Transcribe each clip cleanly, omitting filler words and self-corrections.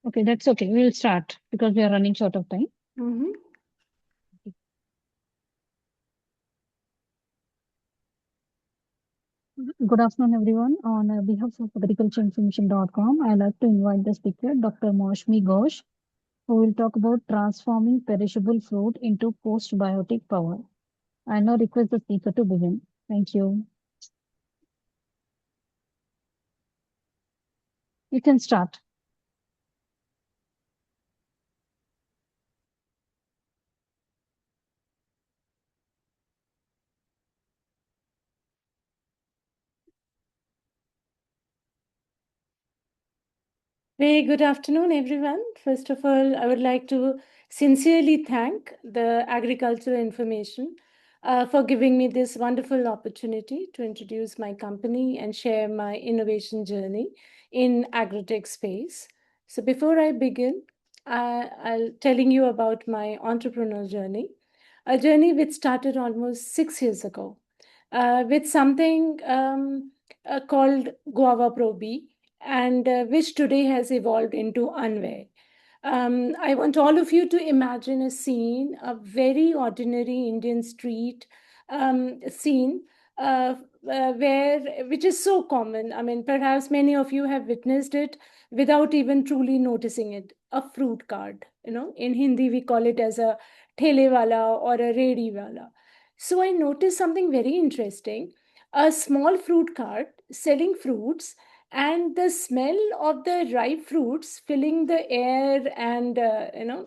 Okay, that's okay. We'll start because we are running short of time. Mm-hmm. Good afternoon, everyone. On behalf of agricultureinformation.com, I'd like to invite the speaker, Dr. Moushumi Ghosh, who will talk about transforming perishable fruit into postbiotic power. I now request the speaker to begin. Thank you. You can start. Very good afternoon, everyone. First of all, I would like to sincerely thank the Agricultural Information for giving me this wonderful opportunity to introduce my company and share my innovation journey in agrotech space. So before I begin, I'll telling you about my entrepreneur journey, a journey which started almost 6 years ago with something called Guava Pro B, and which today has evolved into Unware. I want all of you to imagine a scene, a very ordinary Indian street scene, which is so common. I mean, perhaps many of you have witnessed it without even truly noticing it. A fruit cart, in Hindi we call it as a thele wala or a redi wala. So I noticed something very interesting: a small fruit cart selling fruits, and the smell of the ripe fruits filling the air, and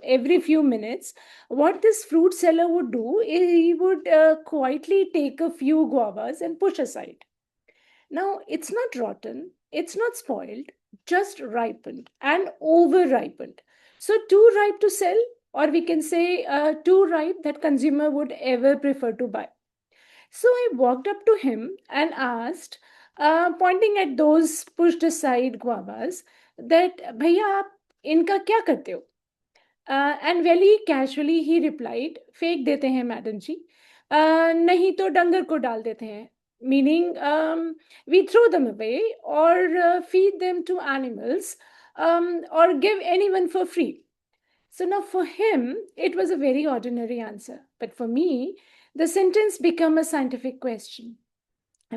every few minutes what this fruit seller would do is he would quietly take a few guavas and push aside. Now it's not rotten, it's not spoiled, just ripened and over ripened, so too ripe to sell, or we can say too ripe that consumer would ever prefer to buy. So I walked up to him and asked, pointing at those pushed aside guavas, that Bhaiya, aap inka kya karte ho? And very casually he replied, फेंक देते हैं madam जी, नहीं तो डंगर को डाल देते हैं, meaning we throw them away or feed them to animals, or give anyone for free. So now for him, it was a very ordinary answer. But for me, the sentence became a scientific question.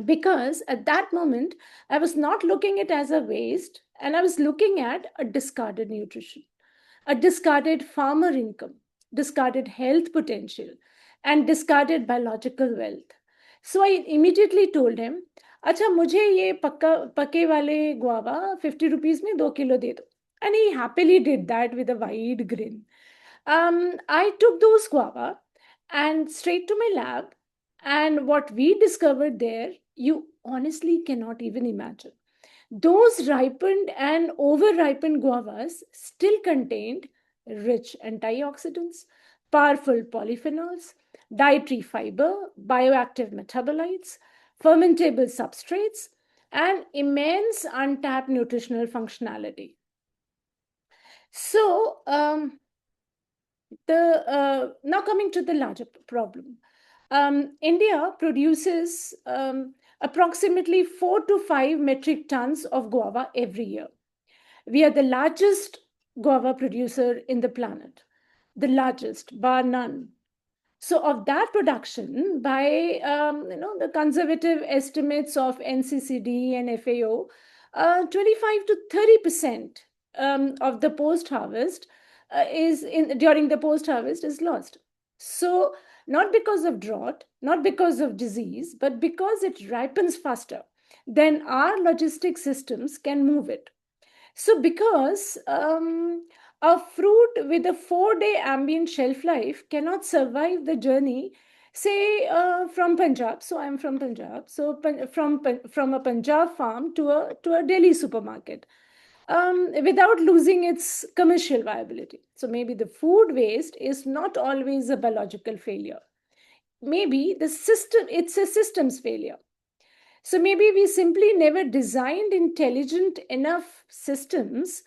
Because at that moment, I was not looking at it as a waste, and I was looking at a discarded nutrition, a discarded farmer income, discarded health potential, and discarded biological wealth. So I immediately told him, अच्छा मुझे ये पक्का पके वाले guava 50 rupees में 2 kilo दे दो. And he happily did that with a wide grin. I took those guava and straight to my lab, and what we discovered there, you honestly cannot even imagine. Those ripened and over ripened guavas still contained rich antioxidants, powerful polyphenols, dietary fiber, bioactive metabolites, fermentable substrates, and immense untapped nutritional functionality. So, now coming to the larger problem, India produces approximately 4 to 5 metric tons of guava every year. We are the largest guava producer in the planet, the largest, bar none. So, of that production, by the conservative estimates of NCCD and FAO, 25 to 30% of the post harvest is in during the post harvest is lost. So, not because of drought, not because of disease, but because it ripens faster than our logistic systems can move it. So, because a fruit with a 4 day ambient shelf life cannot survive the journey, say from Punjab. So, I'm from Punjab. So, from a Punjab farm to a Delhi supermarket, without losing its commercial viability. So, maybe the food waste is not always a biological failure. Maybe it's a systems failure. So maybe we simply never designed intelligent enough systems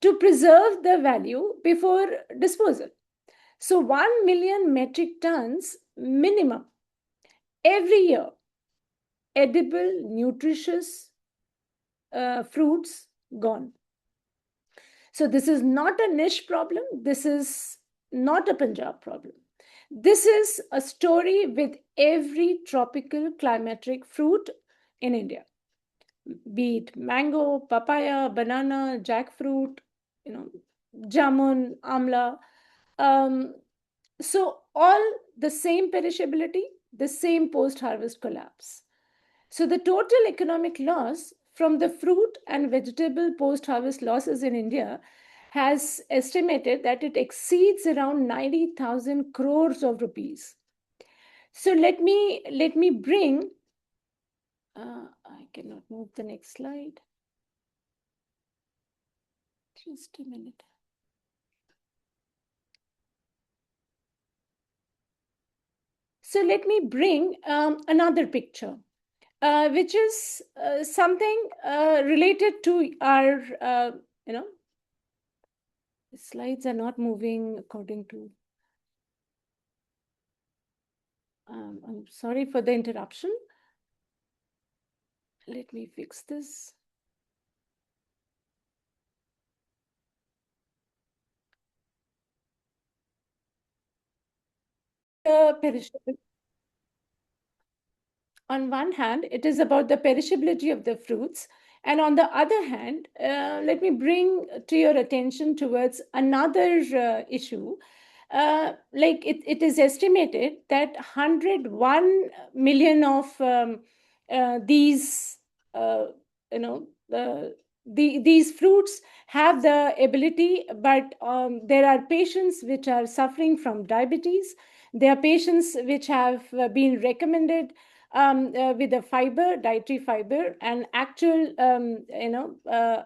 to preserve the value before disposal. So 1 million metric tons minimum every year, edible, nutritious fruits gone. So this is not a niche problem. This is not a Punjab problem. This is a story with every tropical climatic fruit in India, be it mango, papaya, banana, jackfruit, you know, jamun, amla. Um, so all the same perishability, the same post-harvest collapse. So the total economic loss from the fruit and vegetable post-harvest losses in India has estimated that it exceeds around 90,000 crores of rupees. So let me bring. I cannot move the next slide. Just a minute. So let me bring another picture, which is something related to our, you know, slides are not moving according to. I'm sorry for the interruption. Let me fix this. Perishable. On one hand, it is about the perishability of the fruits. And on the other hand, let me bring to your attention towards another issue. It is estimated that 101 million of these, uh, you know, these fruits have the ability, but there are patients which are suffering from diabetes. There are patients which have been recommended with the fiber, dietary fiber, and actual,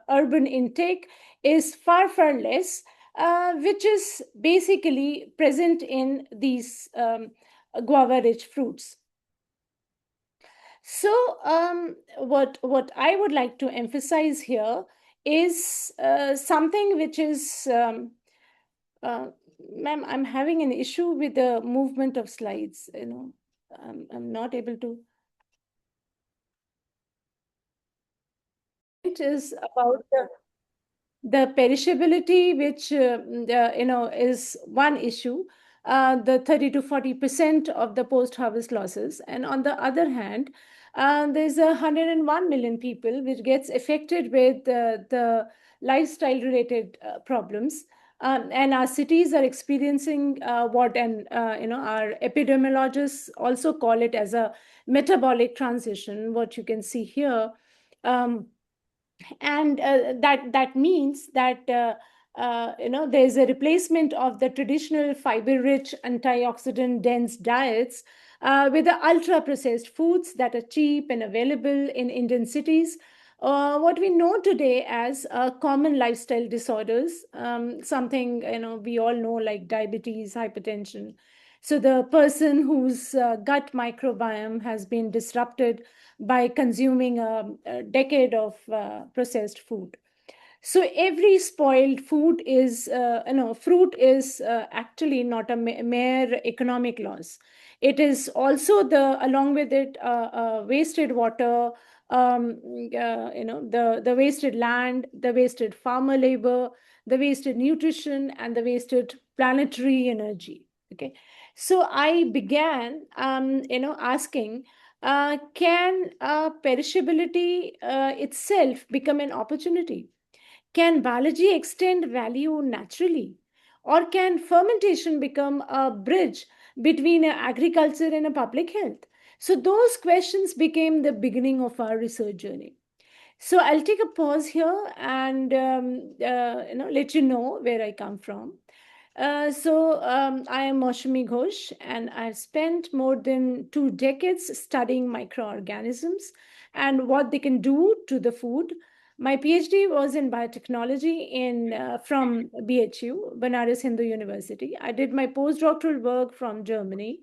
urban intake is far, far less, which is basically present in these guava-rich fruits. So, what I would like to emphasize here is something which is, uh, ma'am, I'm having an issue with the movement of slides. I'm not able to. It is about the perishability, which is one issue, the 30 to 40% of the post-harvest losses, and on the other hand, there's 101 million people which gets affected with the lifestyle-related problems. And our cities are experiencing what, and our epidemiologists also call it as a metabolic transition. What you can see here. And that means that there's a replacement of the traditional fiber rich antioxidant dense diets with the ultra processed foods that are cheap and available in Indian cities, what we know today as common lifestyle disorders, something we all know, like diabetes, hypertension. So the person whose gut microbiome has been disrupted by consuming a decade of processed food. So every spoiled food is, fruit is actually not a mere economic loss. It is also along with it, wasted water, the wasted land, the wasted farmer labor, the wasted nutrition, and the wasted planetary energy. Okay, so I began, asking, can perishability itself become an opportunity? Can biology extend value naturally? Or can fermentation become a bridge between agriculture and a public health? So, those questions became the beginning of our research journey. So, I'll take a pause here and let you know where I come from. I am Moushumi Ghosh, and I've spent more than 2 decades studying microorganisms and what they can do to the food. My PhD was in biotechnology from BHU, Banaras Hindu University. I did my postdoctoral work from Germany.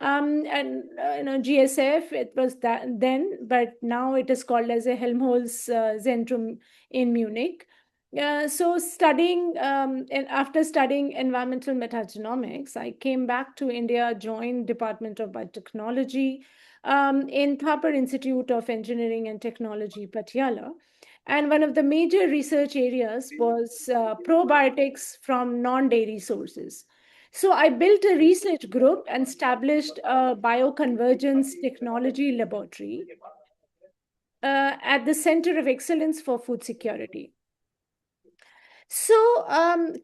GSF, it was that then, but now it is called as a Helmholtz Zentrum in Munich. And after studying environmental metagenomics, I came back to India, joined Department of Biotechnology in Thapar Institute of Engineering and Technology, Patiala. And one of the major research areas was probiotics from non-dairy sources. So I built a research group and established a bioconvergence technology laboratory at the Center of Excellence for Food Security. So,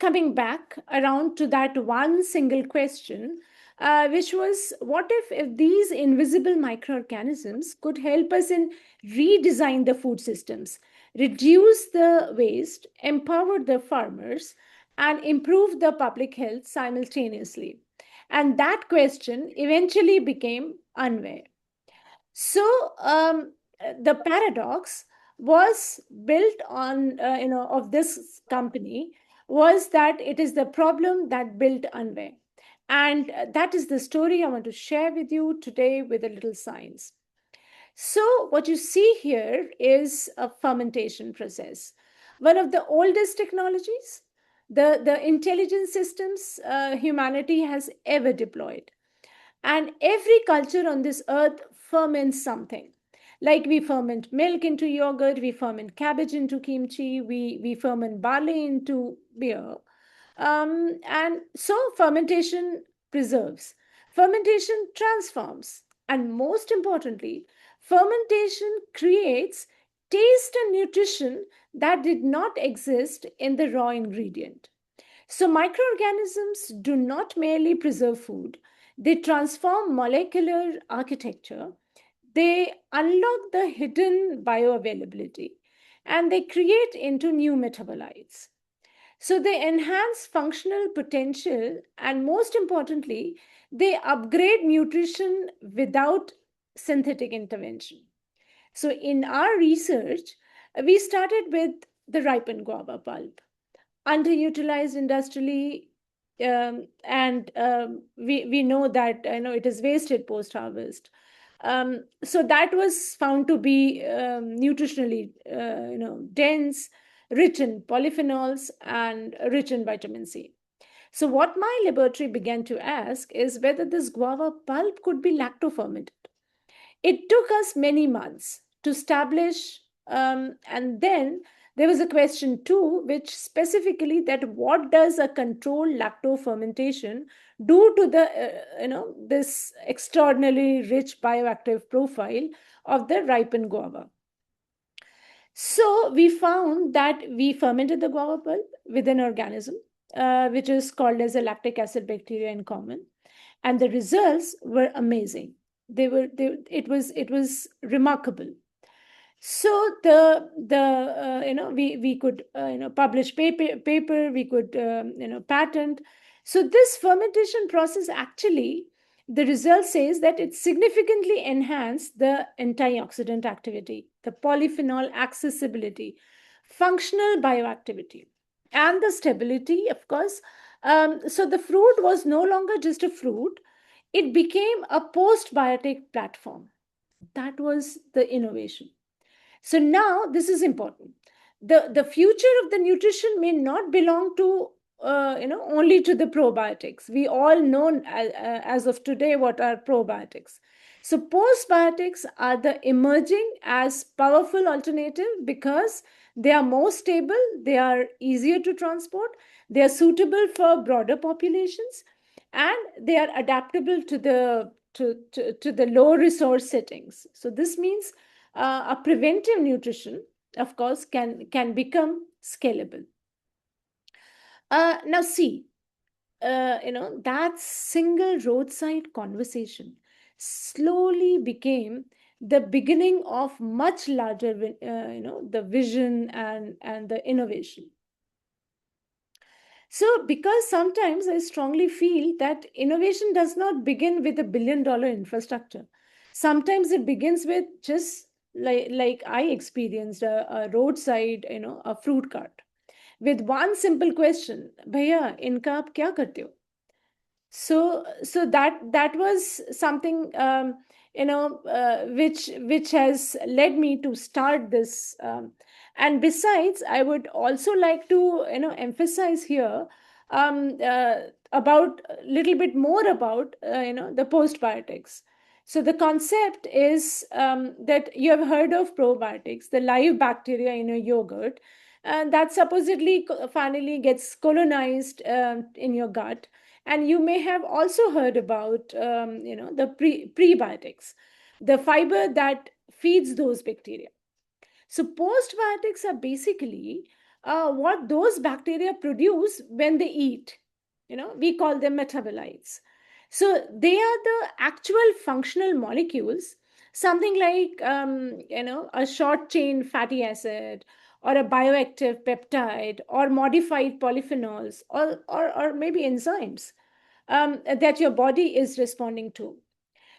coming back around to that one single question, which was what if these invisible microorganisms could help us in redesign the food systems, reduce the waste, empower the farmers, and improve the public health simultaneously? And that question eventually became unaware. So the paradox was built on of this company was that it is the problem that built Unware, and that is the story I want to share with you today with a little science. So what you see here is a fermentation process, one of the oldest technologies, the intelligence systems humanity has ever deployed. And every culture on this earth ferments something. Like we ferment milk into yogurt, we ferment cabbage into kimchi, we ferment barley into beer. And so fermentation preserves, fermentation transforms, and most importantly, fermentation creates taste and nutrition that did not exist in the raw ingredient. So, microorganisms do not merely preserve food, they transform molecular architecture, they unlock the hidden bioavailability, and they create into new metabolites. So, they enhance functional potential, and most importantly, they upgrade nutrition without synthetic intervention. So, in our research, we started with the ripened guava pulp, underutilized industrially, and we know that it is wasted post harvest. So that was found to be nutritionally dense, rich in polyphenols and rich in vitamin C. So what my laboratory began to ask is whether this guava pulp could be lacto-fermented. It took us many months to establish, and then there was a question too, which specifically that what does a controlled lacto fermentation do to the this extraordinarily rich bioactive profile of the ripened guava. So we found that we fermented the guava pulp with an organism, which is called as a lactic acid bacteria in common, and the results were amazing. It was remarkable. So we could publish paper, we could patent. So this fermentation process actually, the result says that it significantly enhanced the antioxidant activity, the polyphenol accessibility, functional bioactivity, and the stability, of course. So the fruit was no longer just a fruit, it became a postbiotic platform. That was the innovation. So now this is important. The future of the nutrition may not belong to only to the probiotics. We all know as of today what are probiotics. So postbiotics are the emerging as powerful alternative because they are more stable, they are easier to transport, they are suitable for broader populations, and they are adaptable to the low resource settings. So this means a preventive nutrition, of course, can become scalable. Now see, that single roadside conversation slowly became the beginning of much larger the vision and the innovation. So, because sometimes I strongly feel that innovation does not begin with $1 billion infrastructure. Sometimes it begins with just like I experienced a roadside, a fruit cart with one simple question, Bhaiya, inka aap kya karte ho? So that was something which has led me to start this, and besides I would also like to emphasize here about a little bit more about the postbiotics. So the concept is that you have heard of probiotics, the live bacteria in a yogurt, that supposedly finally gets colonized in your gut. And you may have also heard about, the prebiotics, the fiber that feeds those bacteria. So postbiotics are basically what those bacteria produce when they eat. We call them metabolites. So they are the actual functional molecules, something like a short chain fatty acid, or a bioactive peptide, or modified polyphenols, or maybe enzymes that your body is responding to.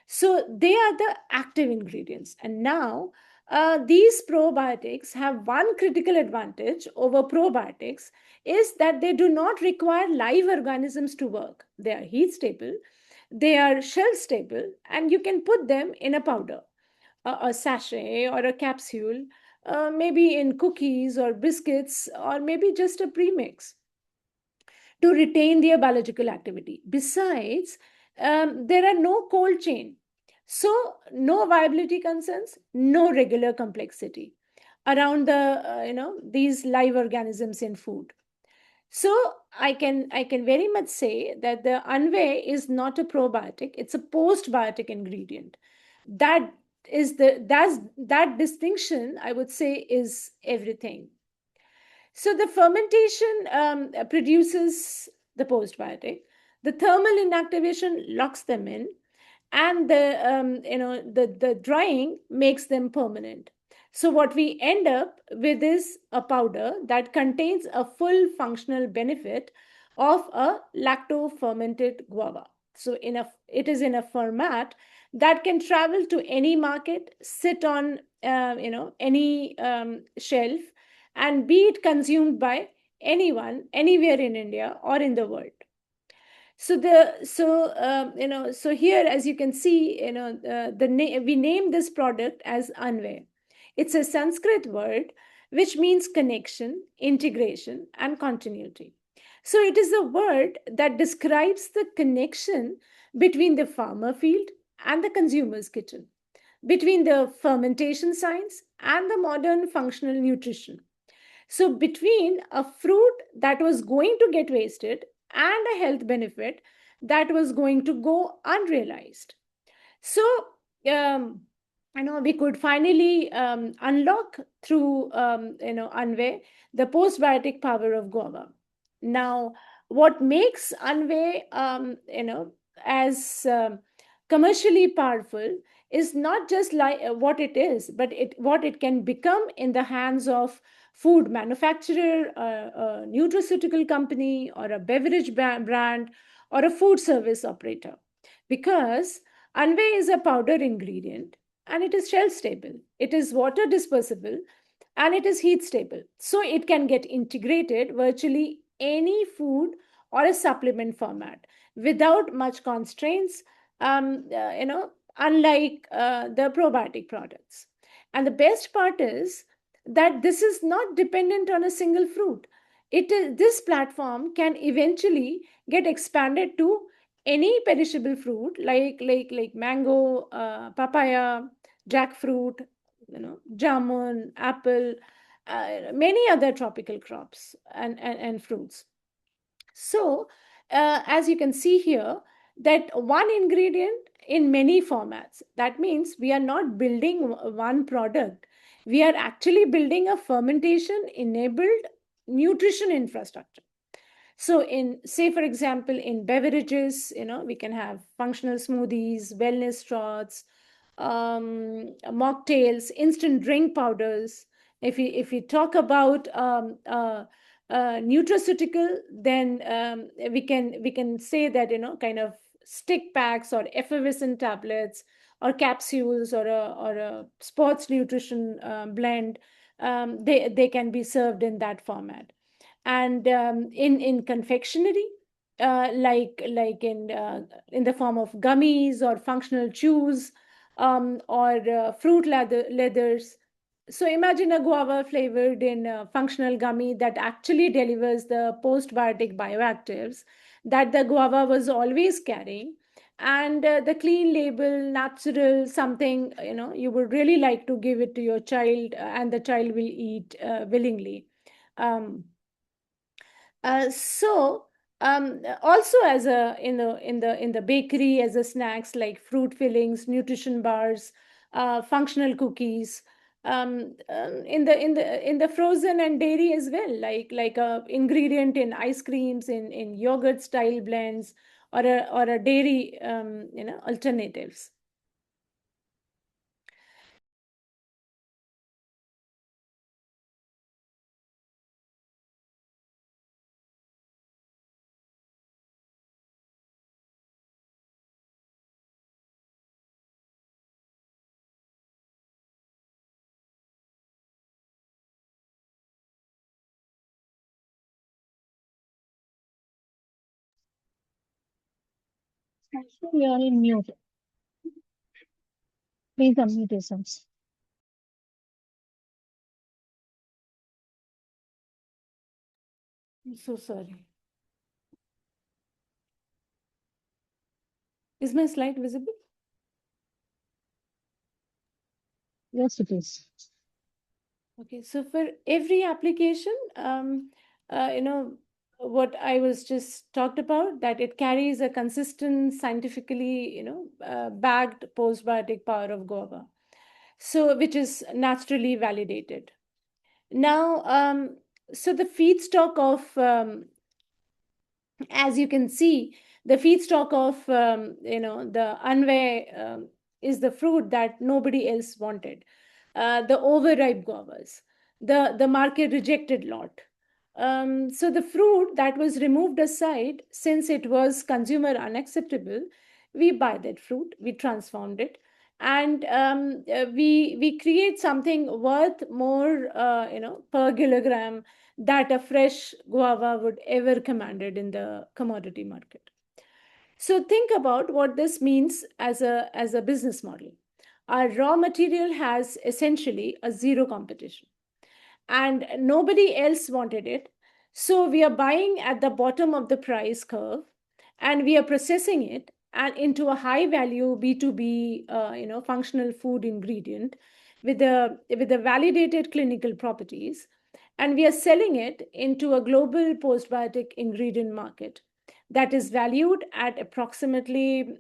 So they are the active ingredients. And now these probiotics have one critical advantage over probiotics, is that they do not require live organisms to work. They are heat stable, they are shell stable, and you can put them in a powder, a sachet or a capsule, maybe in cookies or biscuits, or maybe just a premix to retain their biological activity. Besides, there are no cold chain. So, no viability concerns, no regular complexity around these live organisms in food. So I can very much say that the unway is not a probiotic; it's a postbiotic ingredient. That that distinction, I would say, is everything. So the fermentation produces the postbiotic. The thermal inactivation locks them in, and the drying makes them permanent. So what we end up with is a powder that contains a full functional benefit of a lacto fermented guava. So it is in a format that can travel to any market, sit on any shelf, and be it consumed by anyone anywhere in India or in the world. So here, as you can see, we name this product as Anvay. It's a Sanskrit word which means connection, integration, and continuity. So it is a word that describes the connection between the farmer field and the consumer's kitchen, between the fermentation science and the modern functional nutrition. So, between a fruit that was going to get wasted and a health benefit that was going to go unrealized. So, um, we could finally unlock through, Anve, the postbiotic power of guava. Now, what makes Anve, as commercially powerful is not just like what it is, but what it can become in the hands of food manufacturer, a nutraceutical company, or a beverage brand, or a food service operator. Because Anve is a powder ingredient, and it is shelf stable, it is water dispersible, and it is heat stable. So it can get integrated virtually any food or a supplement format without much constraints, unlike the probiotic products. And the best part is that this is not dependent on a single fruit. This platform can eventually get expanded to any perishable fruit, like mango, papaya, jackfruit, jamun, apple, many other tropical crops and fruits. So, as you can see here, that one ingredient in many formats. That means we are not building one product. We are actually building a fermentation enabled nutrition infrastructure. So, in say for example, in beverages, we can have functional smoothies, wellness shots, mocktails, instant drink powders. If we talk about nutraceutical, then we can say that kind of stick packs or effervescent tablets or capsules or a sports nutrition blend. They can be served in that format. And in confectionery, like in the form of gummies or functional chews, or fruit leathers. So imagine a guava flavored in a functional gummy that actually delivers the postbiotic bioactives that the guava was always carrying, and the clean label, natural, something, you would really like to give it to your child, and the child will eat willingly. um, so Also, as a in the bakery, as a snacks like fruit fillings, nutrition bars, functional cookies, in the frozen and dairy as well, like a ingredient in ice creams, in yogurt style blends, or a dairy alternatives. Actually, you are in mute. Please unmute yourselves. I'm so sorry. Is my slide visible? Yes, it is. Okay, so for every application, what I was just talked about, that it carries a consistent, scientifically, backed postbiotic power of guava, so which is naturally validated. Now, so the feedstock of as you can see, the feedstock of the anve is the fruit that nobody else wanted, the overripe guavas, the market rejected lot. So the fruit that was removed aside, since it was consumer unacceptable, we buy that fruit, we transformed it, and we create something worth more, per kilogram, that a fresh guava would ever commanded in the commodity market. So think about what this means as a business model. Our raw material has essentially a zero competition, and nobody else wanted it. So we are buying at the bottom of the price curve, and we are processing it and into a high value B2B, functional food ingredient with a validated clinical properties, and we are selling it into a global postbiotic ingredient market that is valued at approximately,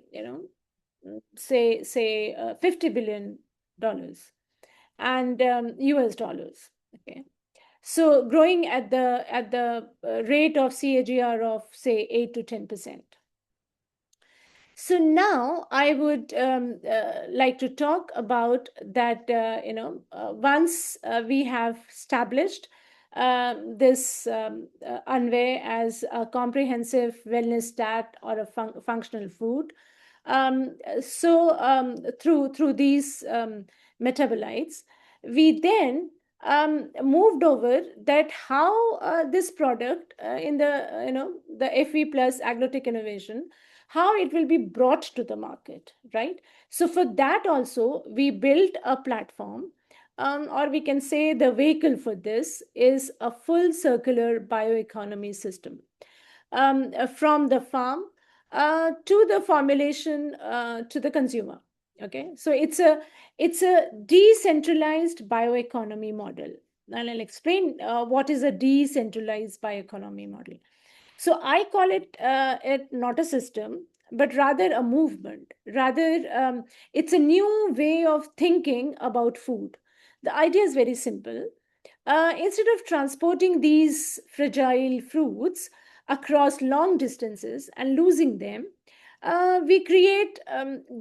say $50 billion and US dollars. Okay, so growing at the rate of CAGR of say 8 to 10%. So now I would like to talk about that. Once we have established this Anve as a comprehensive wellness stat or a functional food, through these metabolites, we then moved over that how this product in the the FE plus Agrotech innovation, how it will be brought to the market, right? So for that also we built a platform, or we can say the vehicle for this is a full circular bioeconomy system, from the farm to the formulation to the consumer. Okay, so it's a decentralized bioeconomy model, and I'll explain what is a decentralized bioeconomy model. So I call it not a system, but rather a movement. Rather, it's a new way of thinking about food. The idea is very simple. Instead of transporting these fragile fruits across long distances and losing them, we create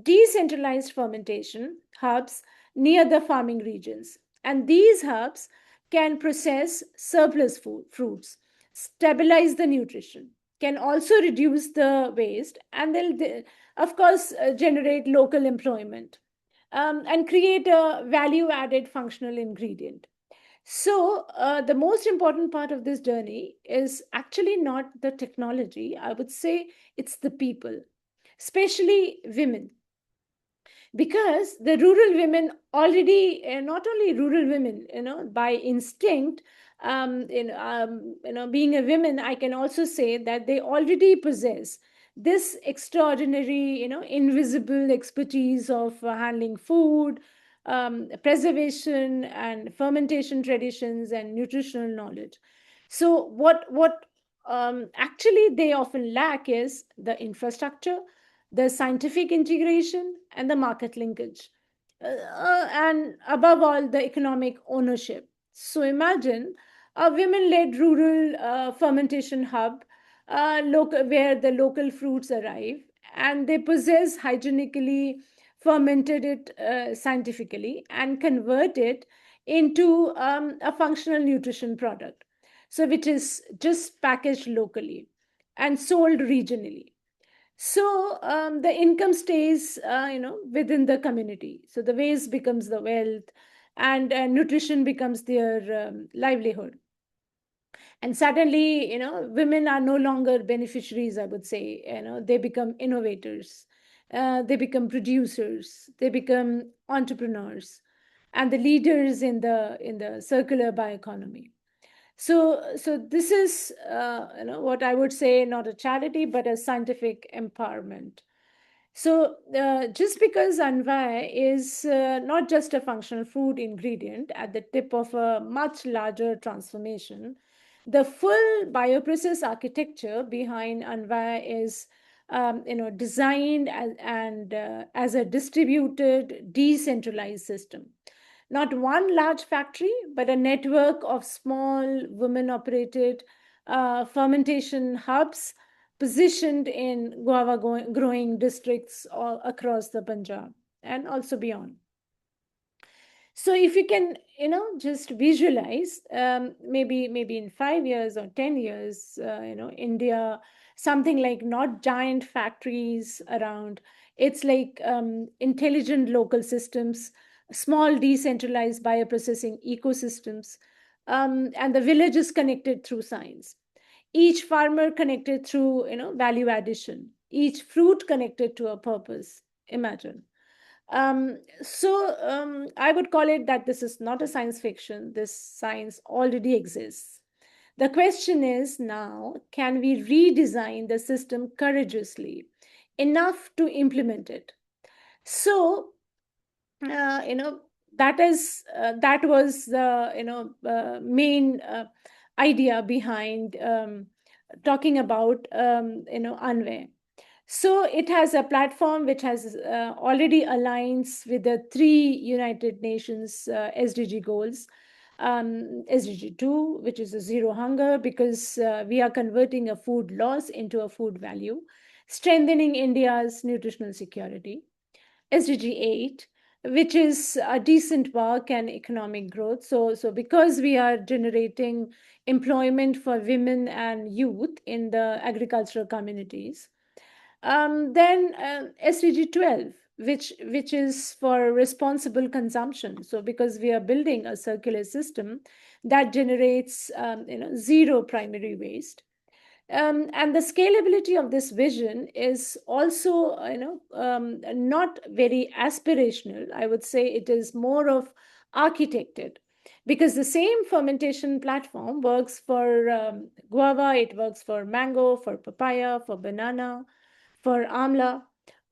decentralized fermentation hubs near the farming regions. And these hubs can process surplus fruits, stabilize the nutrition, can also reduce the waste, and they'll, of course, generate local employment, and create a value added functional ingredient. So, the most important part of this journey is actually not the technology. I would say it's the people, especially women, because the rural women already, not only rural women, by instinct, being a woman, I can also say that they already possess this extraordinary, invisible expertise of handling food, preservation and fermentation traditions and nutritional knowledge. So what actually they often lack is the infrastructure, the scientific integration, and the market linkage, and above all, the economic ownership. So imagine a women-led rural fermentation hub, where the local fruits arrive, and they possess hygienically fermented it scientifically and convert it into a functional nutrition product, so which is just packaged locally and sold regionally. So the income stays within the community, so the waste becomes the wealth, and nutrition becomes their livelihood. And suddenly, women are no longer beneficiaries, I would say. They become innovators, they become producers, they become entrepreneurs, and the leaders in the circular bioeconomy. So this is what I would say, not a charity but a scientific empowerment. So, just because Anvai is not just a functional food ingredient at the tip of a much larger transformation, the full bioprocess architecture behind Anvai is, designed as a distributed, decentralized system. Not one large factory, but a network of small women-operated fermentation hubs positioned in guava growing districts all across the Punjab and also beyond. So if you can, just visualize, maybe in 5 years or 10 years, India, something like not giant factories around. It's like intelligent local systems, small decentralized bioprocessing ecosystems, and the village is connected through science. Each farmer connected through value addition. Each fruit connected to a purpose. Imagine. So I would call it that this is not a science fiction. This science already exists. The question is now, can we redesign the system courageously enough to implement it? So, uh, you know, that was the main idea behind talking about Anvay. So it has a platform which has already aligns with the three United Nations SDG goals. SDG 2, which is a zero hunger, because we are converting a food loss into a food value, strengthening India's nutritional security. SDG 8, which is a decent work and economic growth. So because we are generating employment for women and youth in the agricultural communities. Then SDG 12, which is for responsible consumption. So because we are building a circular system that generates zero primary waste. And the scalability of this vision is also not very aspirational. I would say it is more of architected, because the same fermentation platform works for guava, it works for mango, for papaya, for banana, for amla,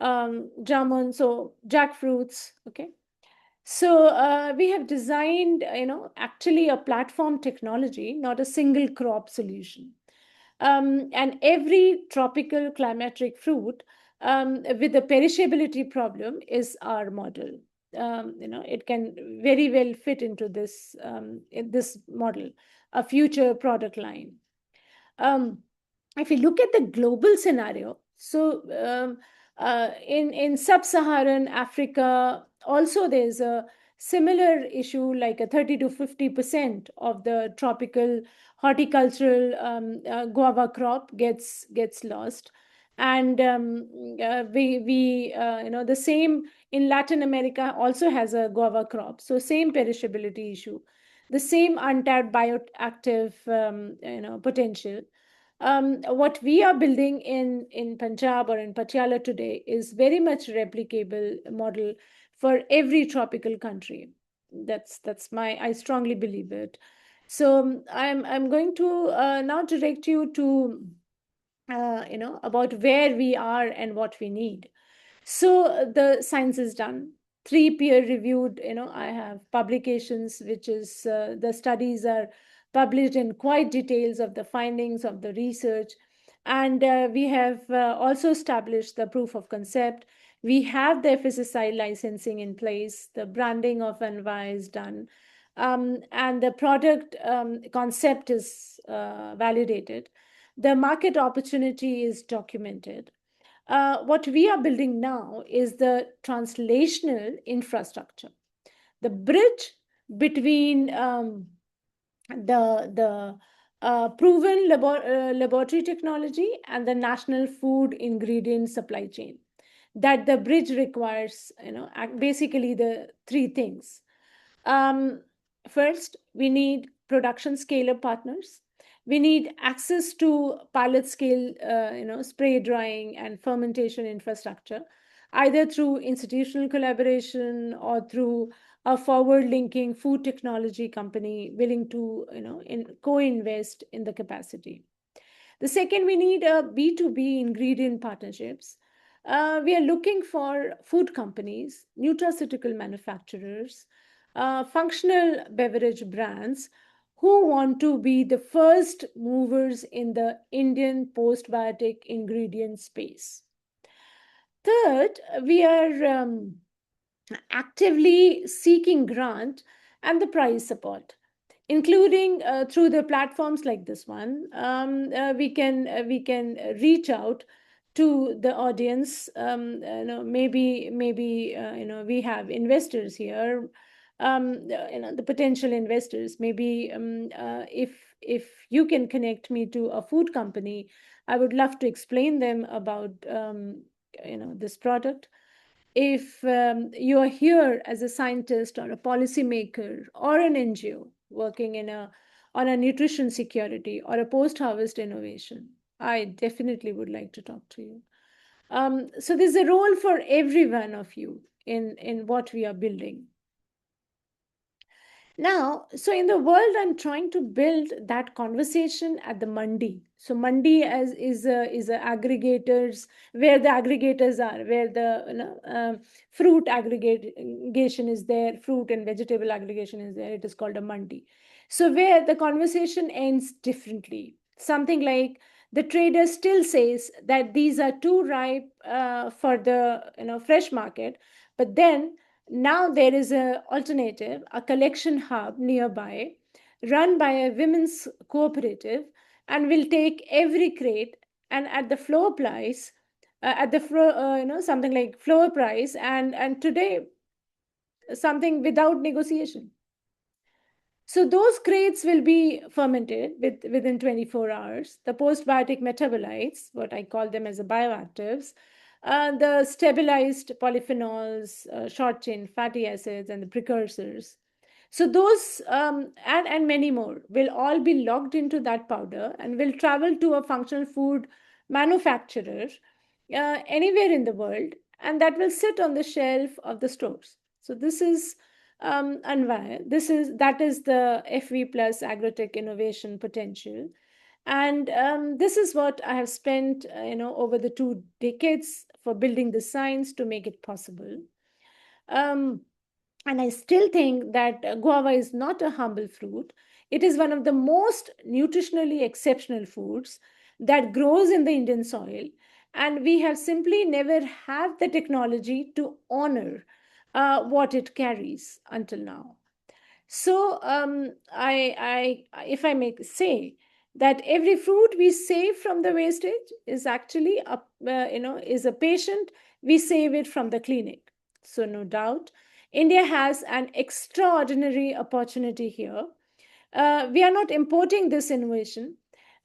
jamun, so jackfruits. Okay, so we have designed, actually a platform technology, not a single crop solution. And every tropical climatic fruit with the perishability problem is our model. It can very well fit into in this model, a future product line. Um, if you look at the global scenario, so in sub-Saharan Africa, also there's a similar issue, like a 30 to 50% of the tropical horticultural guava crop gets lost. And we the same in Latin America also has a guava crop, so same perishability issue, the same untapped bioactive potential. What we are building in Punjab or in Patiala today is very much replicable model for every tropical country. That's my, I strongly believe it. So I'm going to now direct you to about where we are and what we need. So the science is done. Three peer reviewed, I have publications, which is the studies are published in quite details of the findings of the research. And we have also established the proof of concept. We have the FSSI licensing in place. The branding of Anva is done. And the product concept is validated. The market opportunity is documented. What we are building now is the translational infrastructure, the bridge between the proven laboratory technology and the national food ingredient supply chain. That the bridge requires, basically the three things. um, First, we need production scale up partners. We need access to pilot scale, spray drying and fermentation infrastructure, either through institutional collaboration or through a forward linking food technology company willing to, co-invest in the capacity. The second, we need a B2B ingredient partnerships. We are looking for food companies, nutraceutical manufacturers, functional beverage brands who want to be the first movers in the Indian postbiotic ingredient space. Third, we are actively seeking grant and the prize support, including through the platforms like this one. We can reach out to the audience. Maybe we have investors here. The potential investors. Maybe if you can connect me to a food company, I would love to explain them about this product. If you are here as a scientist or a policymaker or an NGO working on a nutrition security or a post-harvest innovation, I definitely would like to talk to you. So there's a role for every one of you in what we are building. Now, so in the world, I'm trying to build that conversation at the mandi. So mandi is a aggregators, where the aggregators are, where the fruit aggregation is there, fruit and vegetable aggregation is there. It is called a mandi. So where the conversation ends differently, something like the trader still says that these are too ripe for the fresh market, but then now there is a alternative, a collection hub nearby, run by a women's cooperative, and will take every crate and at the floor price, at the floor, something like floor price, and today something without negotiation. So those crates will be fermented within 24 hours. The postbiotic metabolites, what I call them as the bioactives, the stabilized polyphenols, short chain fatty acids, and the precursors. So those and many more will all be logged into that powder and will travel to a functional food manufacturer anywhere in the world, and that will sit on the shelf of the stores. So this is Anvaya. That is the FV plus Agrotech innovation potential, and this is what I have spent over the 2 decades for building the science to make it possible. Um, and I still think that guava is not a humble fruit. It is one of the most nutritionally exceptional foods that grows in the Indian soil. And we have simply never had the technology to honor what it carries until now. So if I may say that every fruit we save from the wastage is actually is a patient we save it from the clinic. So no doubt, India has an extraordinary opportunity here. We are not importing this innovation.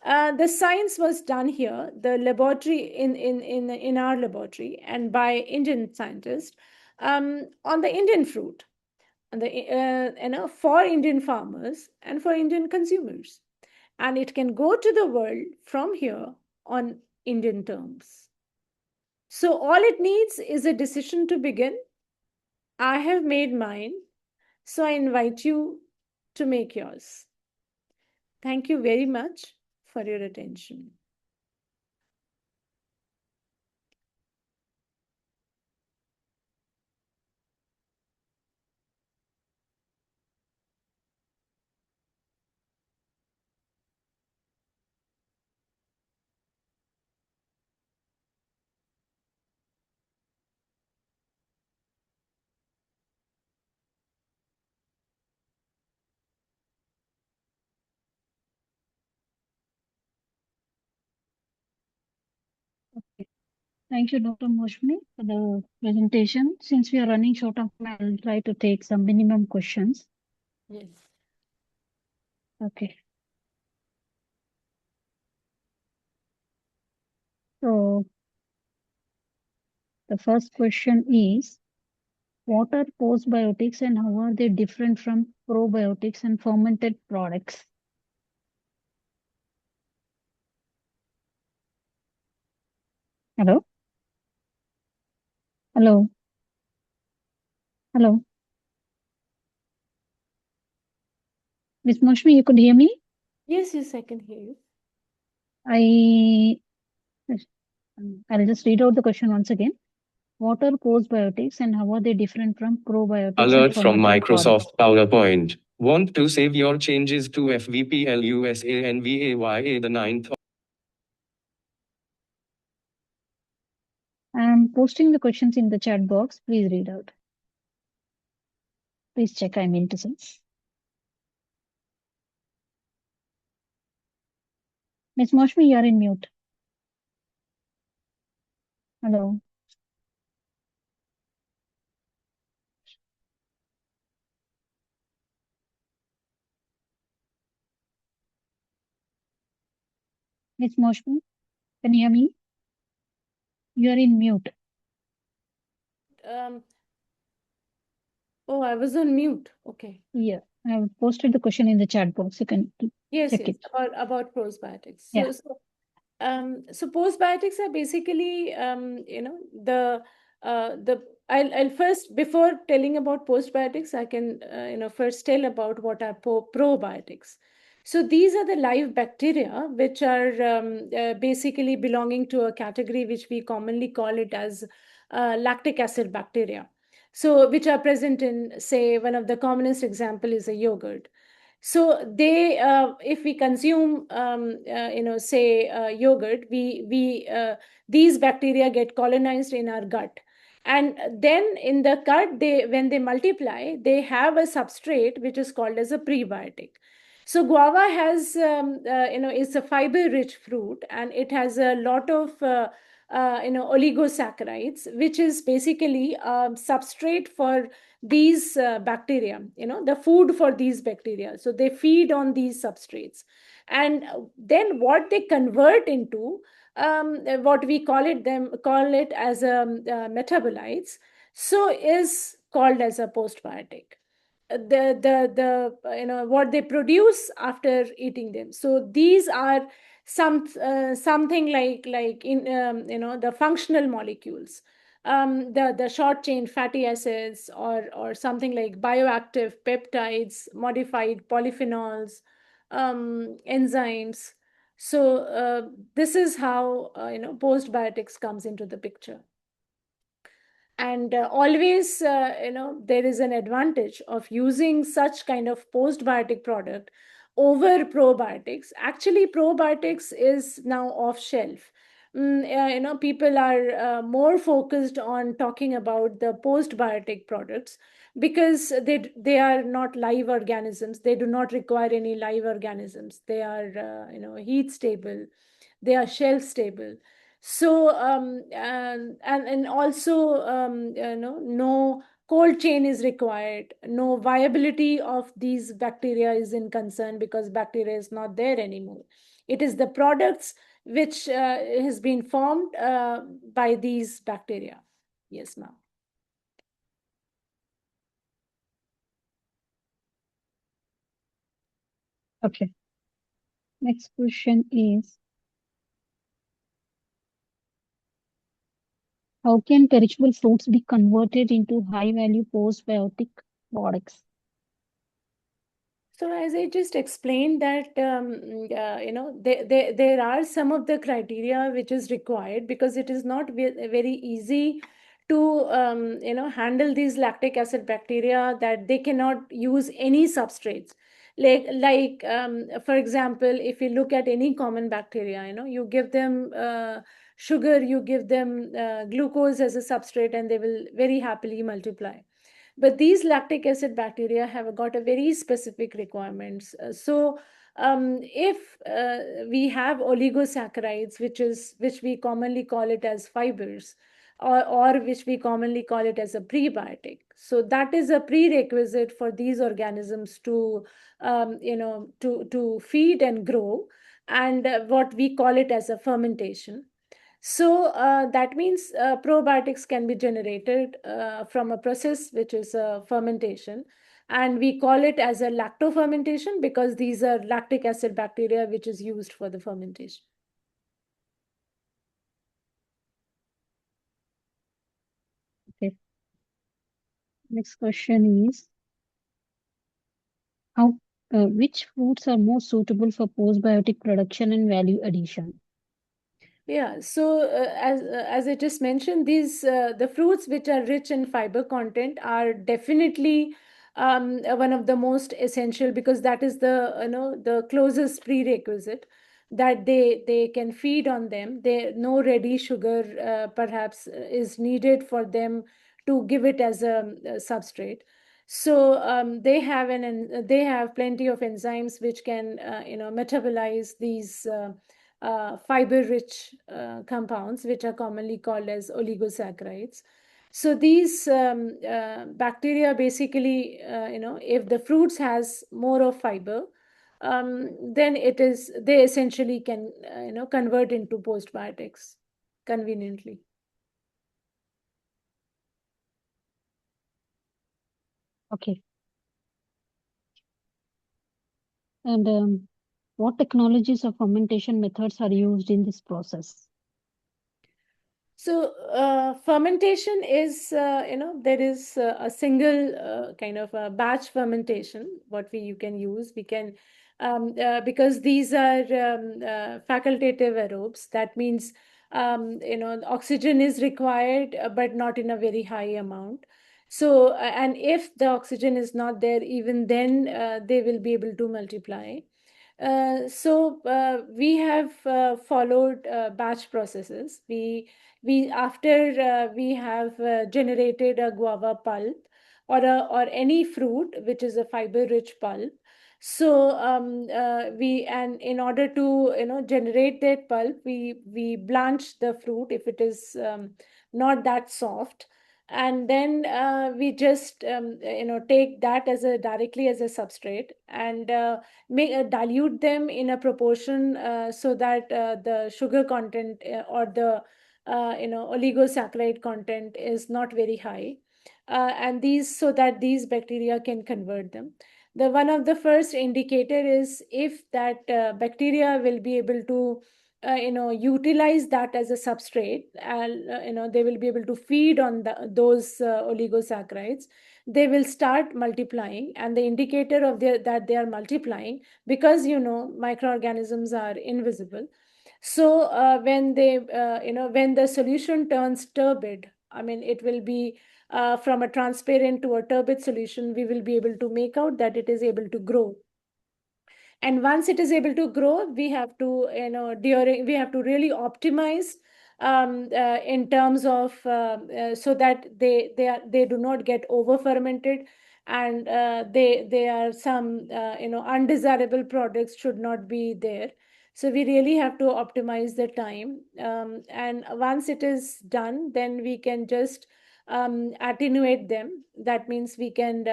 The science was done here, the laboratory in our laboratory and by Indian scientists on the Indian fruit and for Indian farmers and for Indian consumers. And it can go to the world from here on Indian terms. So all it needs is a decision to begin. I have made mine, so I invite you to make yours. Thank you very much for your attention. Thank you, Dr. Moushumi, for the presentation. Since we are running short of time, I'll try to take some minimum questions. Yes. Okay. So the first question is, what are postbiotics and how are they different from probiotics and fermented products? Hello? Hello? Hello? Miss Moushumi, you could hear me? Yes, yes, I can hear you. I, I'll just read out the question once again. What are postbiotics and how are they different from probiotics and Alert from fermented products? Microsoft PowerPoint. Want to save your changes to FVPLUSANVAYA the 9th. I'm posting the questions in the chat box. Please read out. Please check, I mean to say. Miss Moushmi, you are in mute. Hello. Miss Moushmi, can you hear me? You are in mute. Oh, I was on mute. Okay. Yeah, I have posted the question in the chat box. You can Yes, check yes, it. about postbiotics. Yeah. So postbiotics are basically, I'll first, before telling about postbiotics, I can, first tell about what are probiotics. So these are the live bacteria which are basically belonging to a category which we commonly call it as lactic acid bacteria. So which are present in, say, one of the commonest example is a yogurt. So they if we consume say yogurt, we these bacteria get colonized in our gut, and then in the gut, they when they multiply, they have a substrate which is called as a prebiotic. So guava has is a fiber rich fruit, and it has a lot of oligosaccharides, which is basically substrate for these bacteria, the food for these bacteria. So they feed on these substrates, and then what they convert into, what we call it as metabolites, so is called as a postbiotic. The what they produce after eating them. So these are something like in the functional molecules, the short chain fatty acids, or something like bioactive peptides, modified polyphenols, enzymes. So this is how postbiotics comes into the picture. And always there is an advantage of using such kind of postbiotic product over probiotics. Actually, probiotics is now off shelf. People are more focused on talking about the postbiotic products because they are not live organisms. They do not require any live organisms. They are heat stable, they are shelf stable. So and also no cold chain is required, no viability of these bacteria is in concern, because bacteria is not there anymore. It is the products which has been formed by these bacteria. Yes, ma'am. Okay. Next question is, how can perishable fruits be converted into high-value postbiotic products? So as I just explained that there are some of the criteria which is required, because it is not very easy to handle these lactic acid bacteria, that they cannot use any substrates. Like for example, if you look at any common bacteria, you give them sugar, you give them glucose as a substrate, and they will very happily multiply. But these lactic acid bacteria have got a very specific requirements. So if we have oligosaccharides, which we commonly call it as fibers, or which we commonly call it as a prebiotic. So that is a prerequisite for these organisms to, to feed and grow, and what we call it as a fermentation. So that means probiotics can be generated from a process which is fermentation, and we call it as a lactofermentation because these are lactic acid bacteria which is used for the fermentation. Okay. Next question is how which foods are more suitable for postbiotic production and value addition? Yeah, so as I just mentioned, these the fruits which are rich in fiber content are definitely one of the most essential, because that is the, the closest prerequisite that they can feed on them. They no ready sugar perhaps is needed for them to give it as a substrate. So they have plenty of enzymes which can metabolize these fiber-rich compounds, which are commonly called as oligosaccharides. So these bacteria basically, if the fruits has more of fiber, then they essentially can, convert into postbiotics conveniently. Okay. And what technologies or fermentation methods are used in this process? So fermentation is, there is a single kind of a batch fermentation. What you can use, we can, because these are facultative aerobes. That means, oxygen is required, but not in a very high amount. So, and if the oxygen is not there, even then they will be able to multiply. So we have followed batch processes. We after we have generated a guava pulp, or any fruit which is a fiber rich pulp. So we and in order to, generate that pulp, we blanch the fruit if it is not that soft, and then we just take that as a directly as a substrate, and dilute them in a proportion so that the sugar content or the oligosaccharide content is not very high, and these so that these bacteria can convert them. The one of the first indicator is if that bacteria will be able to utilize that as a substrate, and they will be able to feed on those oligosaccharides. They will start multiplying, and the indicator of that they are multiplying, because microorganisms are invisible. So when the solution turns turbid, I mean, it will be from a transparent to a turbid solution, we will be able to make out that it is able to grow. And once it is able to grow, we have to, we have to really optimize in terms of so that they do not get over fermented, and they are some undesirable products should not be there. So we really have to optimize the time, and once it is done, then we can just attenuate them. That means we can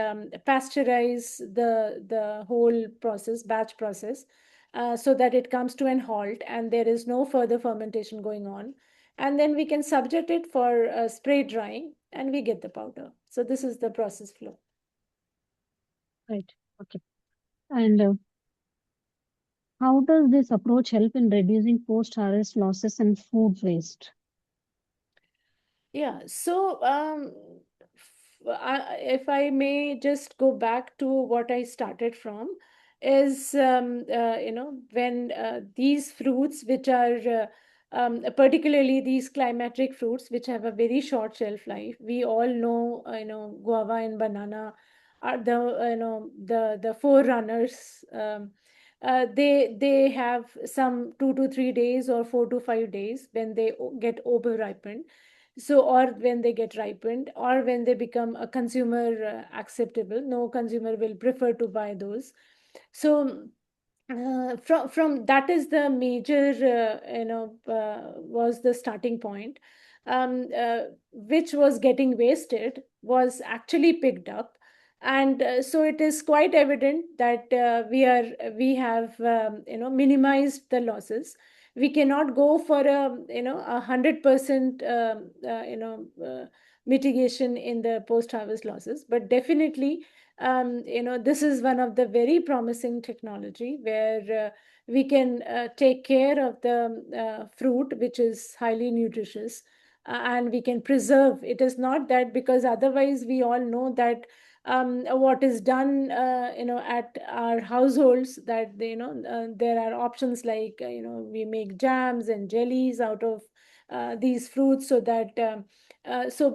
pasteurize the whole process, batch process, so that it comes to an halt and there is no further fermentation going on. And then we can subject it for spray drying, and we get the powder. So this is the process flow. Right. Okay. And how does this approach help in reducing post-harvest losses and food waste? Yeah, so if I may just go back to what I started from, is when these fruits, which are particularly these climatic fruits, which have a very short shelf life. We all know, guava and banana are the the forerunners. They have some 2 to 3 days or 4 to 5 days when they get over ripened. So, or when they get ripened, or when they become a consumer acceptable, no consumer will prefer to buy those. So from that is the major was the starting point, which was getting wasted was actually picked up. And so it is quite evident that we have minimized the losses. We cannot go for a 100% mitigation in the post harvest losses, but definitely this is one of the very promising technology where we can take care of the fruit, which is highly nutritious, and we can preserve. It is not that, because otherwise we all know that what is done at our households, that there are options like we make jams and jellies out of these fruits, so that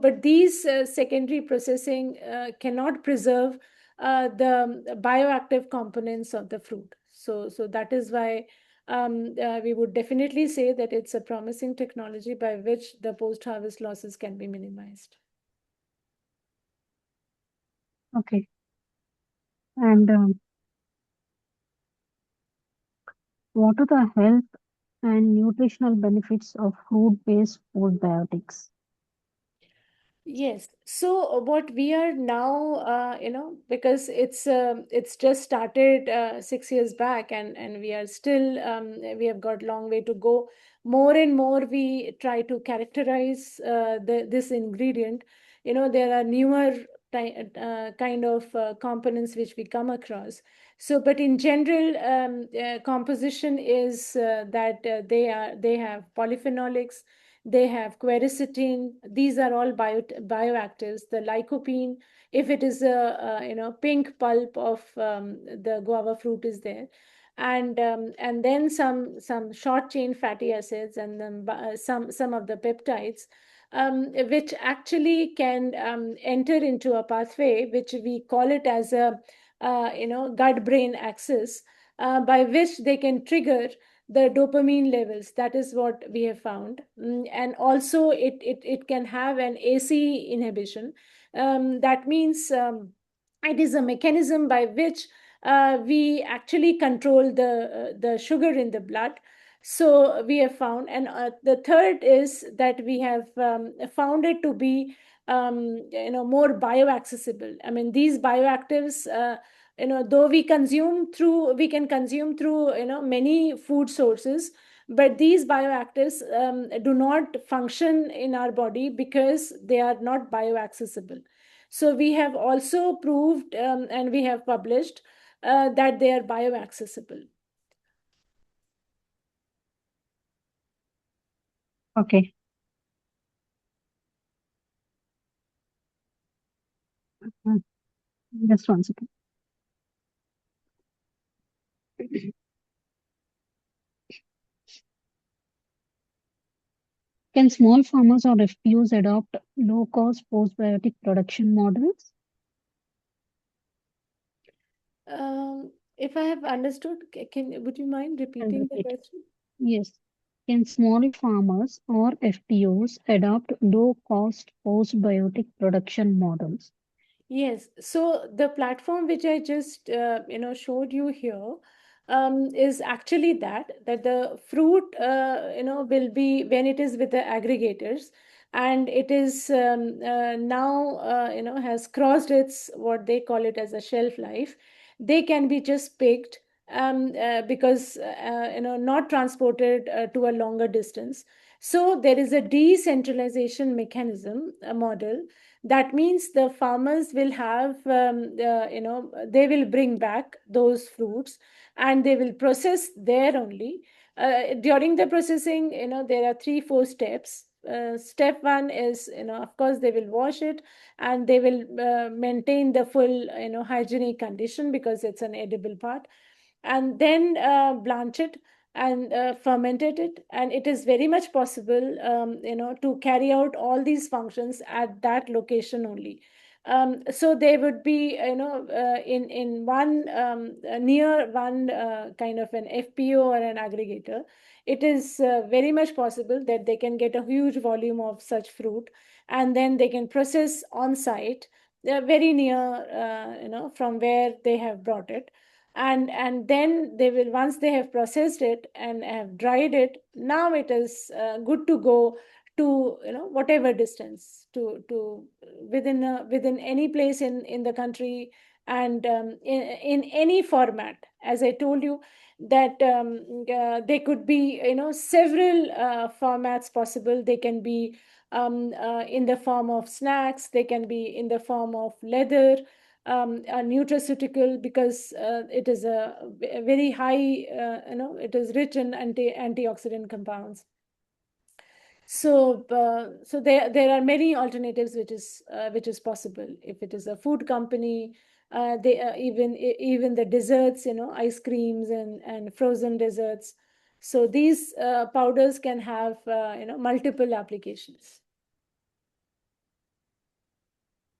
but these secondary processing cannot preserve the bioactive components of the fruit. So that is why we would definitely say that it's a promising technology by which the post-harvest losses can be minimized. Okay. And what are the health and nutritional benefits of fruit-based postbiotics? Yes. So what we are now, because it's just started 6 years back, and we are still we have got long way to go. More and more we try to characterize this ingredient. There are newer kind of components which we come across. So, but in general, composition is that they have polyphenolics, they have quercetin. These are all bioactives. The lycopene, if it is a, pink pulp of the guava fruit, is there, and then some short chain fatty acids, and then some of the peptides, which actually can enter into a pathway which we call it as a gut brain axis, by which they can trigger the dopamine levels. That is what we have found. And also it can have an AC inhibition. That means it is a mechanism by which we actually control the sugar in the blood. So we have found. And the third is that we have found it to be more bioaccessible. I mean, these bioactives, though we can consume through many food sources, but these bioactives do not function in our body because they are not bioaccessible. So we have also proved, and we have published that they are bioaccessible. Okay. Mm, Just one second. Can small farmers or FPOs adopt low-cost postbiotic production models? If I have understood, would you mind I'll repeating the repeat. question? Yes. Can small farmers or FPOs adopt low-cost postbiotic production models? Yes. So the platform which I just showed you here is actually that the fruit will be, when it is with the aggregators, and it is now has crossed its, what they call it, as a shelf life. They can be just picked, because not transported to a longer distance. So there is a decentralization mechanism, a model. That means the farmers will have they will bring back those fruits, and they will process there only. During the processing, there are 3-4 steps. Step one is, of course, they will wash it, and they will maintain the full hygienic condition, because it's an edible part, and then blanch it and fermented it. And it is very much possible to carry out all these functions at that location only. So they would be in one near one kind of an FPO or an aggregator. It is very much possible that they can get a huge volume of such fruit, and then they can process on site. They're very near from where they have brought it. and then they will, once they have processed it and have dried it, now it is good to go to, whatever distance, to within any place in the country, and in any format. As I told you, that they could be, several formats possible. They can be in the form of snacks, they can be in the form of leather, a nutraceutical, because it is a very high, it is rich in antioxidant compounds. So there are many alternatives which is possible. If it is a food company, they even the desserts, ice creams and frozen desserts. So these powders can have multiple applications.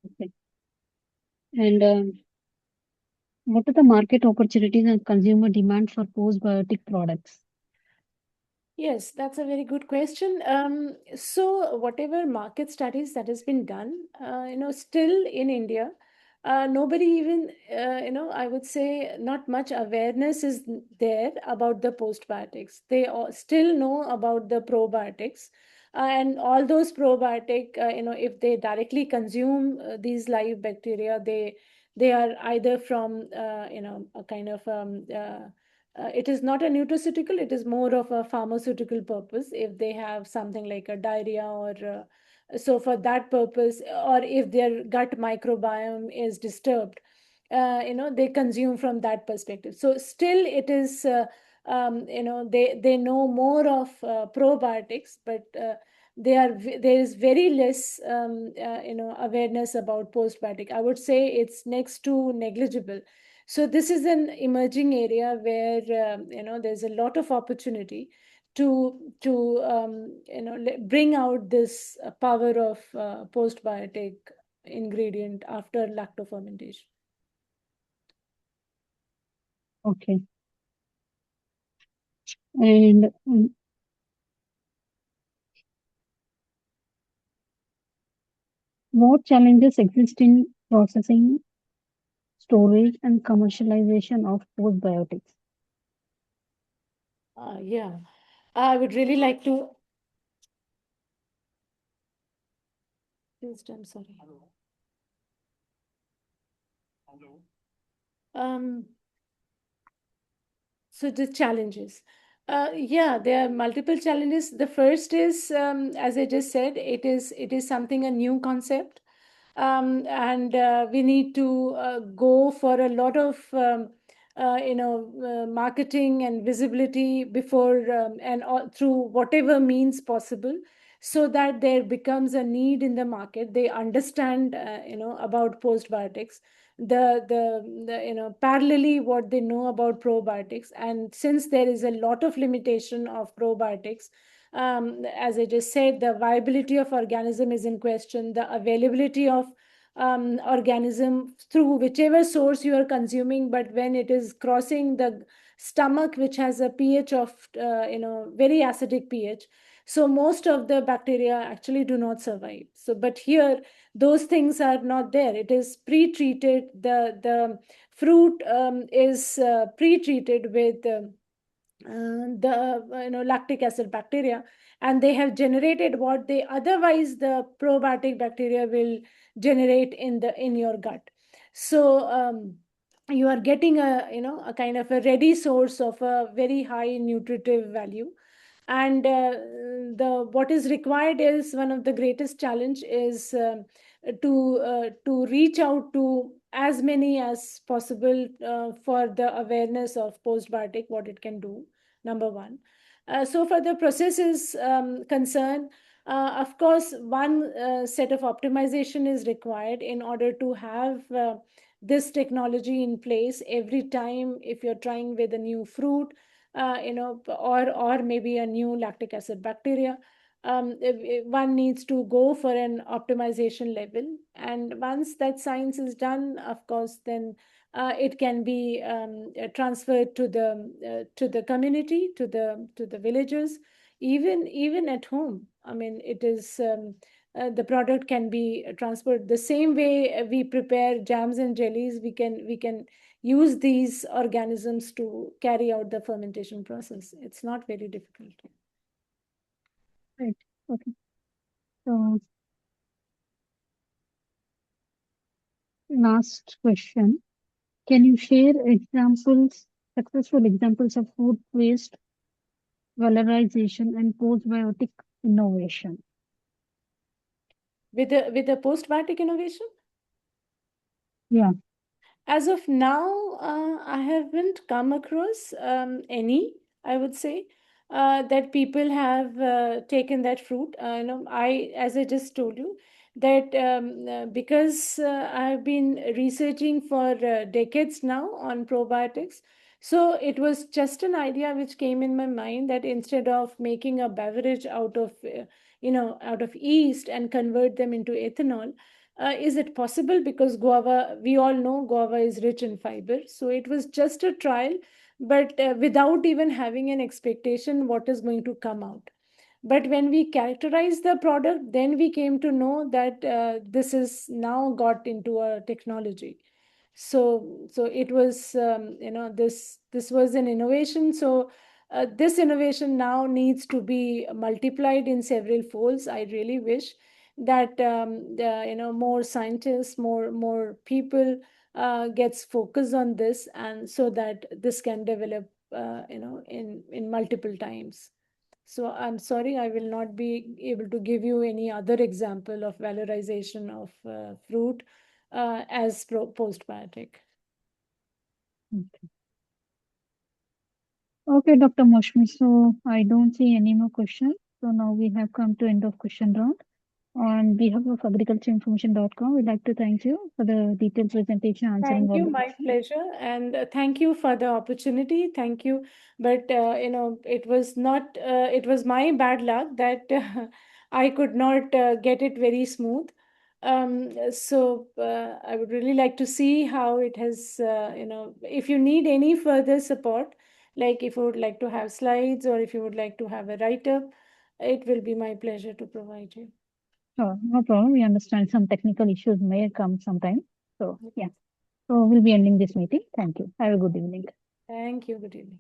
Okay. And what are the market opportunities and consumer demand for postbiotic products? Yes, that's a very good question. So whatever market studies that has been done, still in India, nobody even, I would say not much awareness is there about the postbiotics. They all still know about the probiotics. And all those probiotic, if they directly consume these live bacteria, they are either from, a kind of it is not a nutraceutical, it is more of a pharmaceutical purpose. If they have something like a diarrhea, or so for that purpose, or if their gut microbiome is disturbed, they consume from that perspective. So still it is, they know more of probiotics, but there is very less awareness about postbiotic. I would say it's next to negligible. So this is an emerging area where there's a lot of opportunity to bring out this power of postbiotic ingredient after lactofermentation. Okay. And what challenges exist in processing, storage, and commercialization of postbiotics? Yeah, I would really like to. I'm sorry. Um, So the challenges. Yeah, there are multiple challenges. The first is, as I just said, it is something, a new concept, and we need to go for a lot of marketing and visibility before, and through whatever means possible, so that there becomes a need in the market. They understand about postbiotics, the parallelly what they know about probiotics. And since there is a lot of limitation of probiotics, as I just said, the viability of organism is in question, the availability of organism through whichever source you are consuming, but when it is crossing the stomach, which has a pH of very acidic pH, so most of the bacteria actually do not survive. So but here those things are not there. It is pre-treated. The fruit is pre-treated with the lactic acid bacteria, and they have generated what they otherwise the probiotic bacteria will generate in your gut. So you are getting a kind of a ready source of a very high nutritive value. And the what is required is, one of the greatest challenge is to reach out to as many as possible for the awareness of postbiotic, what it can do, number one. So for the process is concerned, of course one set of optimization is required in order to have this technology in place every time if you're trying with a new fruit, or maybe a new lactic acid bacteria. If one needs to go for an optimization level, and once that science is done, of course, then it can be transferred to the community, to the villagers, even at home. I mean, it is the product can be transferred the same way we prepare jams and jellies. We can use these organisms to carry out the fermentation process. It's not very difficult. Right. Okay. So last question. Can you share examples, successful examples of food waste valorization and postbiotic innovation? With a postbiotic innovation? Yeah. As of now, I haven't come across any, I would say, that people have taken that fruit. As I just told you, that because I've been researching for decades now on probiotics, so it was just an idea which came in my mind that instead of making a beverage out of, out of yeast and convert them into ethanol, is it possible? Because guava, we all know guava is rich in fiber. So it was just a trial, but without even having an expectation what is going to come out. But when we characterize the product, then we came to know that this is now got into a technology. So it was, this was an innovation. So this innovation now needs to be multiplied in several folds. I really wish that more scientists, more people gets focus on this, and so that this can develop in multiple times. So I'm sorry, I will not be able to give you any other example of valorization of fruit as postbiotic. Okay. Okay, Dr. Moushumi. So I don't see any more questions. So now we have come to end of question round. On behalf of agricultureinformation.com, we'd like to thank you for the detailed presentation, answering Thank all you, the my questions. pleasure, and thank you for the opportunity. Thank you, but it was not. It was my bad luck that I could not get it very smooth. I would really like to see how it has. If you need any further support, like if you would like to have slides or if you would like to have a write up, it will be my pleasure to provide you. Sure, no problem. We understand some technical issues may come sometime. So, yeah. So we'll be ending this meeting. Thank you. Have a good evening. Thank you. Good evening.